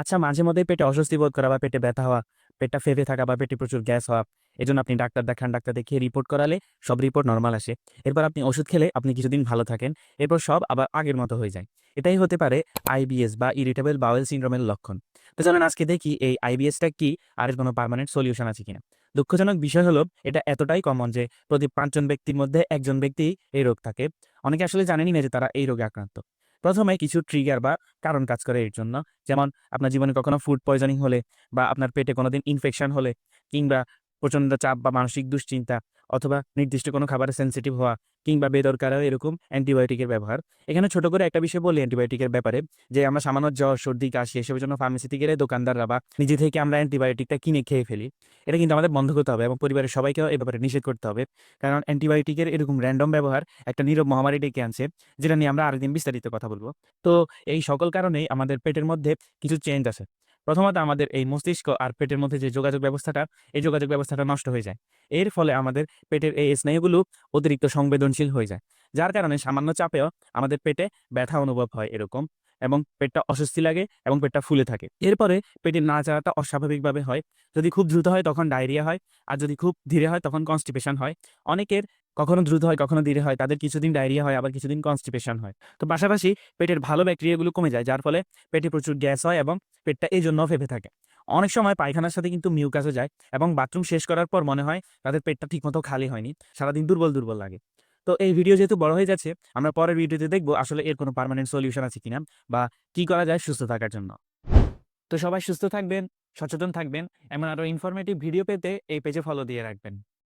আচ্ছা, মাঝে মধ্যেই পেটে অস্বস্তি বোধ করা বা পেটে ব্যথা হওয়া, পেটটা ফেঁপে থাকা বা পেটে প্রচুর গ্যাস হওয়া, এজন্য আপনি ডাক্তার দেখান। ডাক্তার দেখিয়ে রিপোর্ট করালে সব রিপোর্ট নরমাল আসে। এরপর আপনি ওষুধ খেলে আপনি কিছুদিন ভালো থাকেন। এরপর সব আবার আগের মতো হয়ে যায়। এটাই হতে পারে আইবিএস বা ইরিটেবল বাওয়েল সিনড্রোমের লক্ষণ। তো চলেন আজকে দেখি এই আইবিএসটা কি আর এর কোনো পার্মানেন্ট সলিউশন আছে কিনা। দুঃখজনক বিষয় হলো এটা এতটাই কমন যে প্রতি ৫ জন ব্যক্তির মধ্যে ১ জন ব্যক্তি এই রোগ থাকে। অনেকে আসলে জানেনই না যে তারা এই রোগে আক্রান্ত। প্রথমে কিছু ট্রিগার বা কারণ কাজ করে এর জন্য। যেমন আপনার জীবনে কখনো ফুড পয়জনিং হলে বা আপনার পেটে কোনোদিন ইনফেকশন হলে কিংবা প্রচন্ড চাপ বা মানসিক দুশ্চিন্তা অথবা নির্দিষ্ট কোনো খাবারে সেনসিটিভ হওয়া কিংবা বেদরকারও এরকম অ্যান্টিবায়োটিকের ব্যবহার। এখানে ছোট করে একটা বিষয় বলি অ্যান্টিবায়োটিকের ব্যাপারে, যে আমরা সামান্য জ্বর, সর্দি, কাশি এসবের জন্য ফার্মেসিতে গেলে দোকানদাররা বা নিজে থেকে আমরা অ্যান্টিবায়োটিকটা কিনে খেয়ে ফেলি। এটা কিন্তু আমাদের বন্ধ করতে হবে এবং পরিবারের সবাইকেও এ ব্যাপারে নিষেধ করতে হবে। কারণ অ্যান্টিবায়োটিকের এরকম র‍্যান্ডম ব্যবহার একটা নীরব মহামারী ডেকে আনছে, যেটা নিয়ে আমরা আরেকদিন বিস্তারিত কথা বলব। তো এই সকল কারণেই আমাদের পেটের মধ্যে কিছু চেঞ্জ আসে। প্রথমত আমাদের এই মস্তিষ্ক আর পেটের মধ্যে যে যোগাযোগ ব্যবস্থাটা, এই যোগাযোগ ব্যবস্থাটা নষ্ট হয়ে যায়। এর ফলে আমাদের পেটের এই স্নায়ুগুলো অতিরিক্ত সংবেদনশীল হয়ে যায়। যার কারণে সামান্য চাপেও আমাদের পেটে ব্যথা অনুভব হয় এরকম, এবং পেটটা অস্বস্তি লাগে এবং পেটটা ফুলে থাকে। এরপরে পেটের নাড়াচাড়াটা অস্বাভাবিকভাবে হয়। যদি খুব দ্রুত হয় তখন ডায়রিয়া হয়, আর যদি খুব ধীরে হয় তখন কনস্টিপেশন হয়। অনেকের কখনো দ্রুত হয়, কখনো ধীরে হয়। তাদের কিছুদিন ডায়রিয়া হয়, আবার কিছুদিন কনস্টিপেশন হয়। তো পাশাপাশি পেটের ভালো ব্যাকটেরিয়াগুলো কমে যায়, যার ফলে পেটে প্রচুর গ্যাস হয় এবং পেটটা এজন্য ফেঁপে থাকে। অনেক সময় পায়খানার সাথে কিন্তু মিউকাসও যায় এবং বাথরুম শেষ করার পর মনে হয় তাদের পেটটা ঠিকমতো খালি হয়নি। সারাদিন দুর্বল, দুর্বল লাগে। তো এই ভিডিও যেহেতু বড় হয়ে যাচ্ছে, আমরা পরের ভিডিওতে দেখব আসলে এর কোনো পার্মানেন্ট সলিউশন আছে কিনা বা কি করা যায় সুস্থ থাকার জন্য। তো সবাই সুস্থ থাকবেন, সচেতন থাকবেন। এমন আরো ইনফরমেটিভ ভিডিও পেতে এই পেজে ফলো দিয়ে রাখবেন।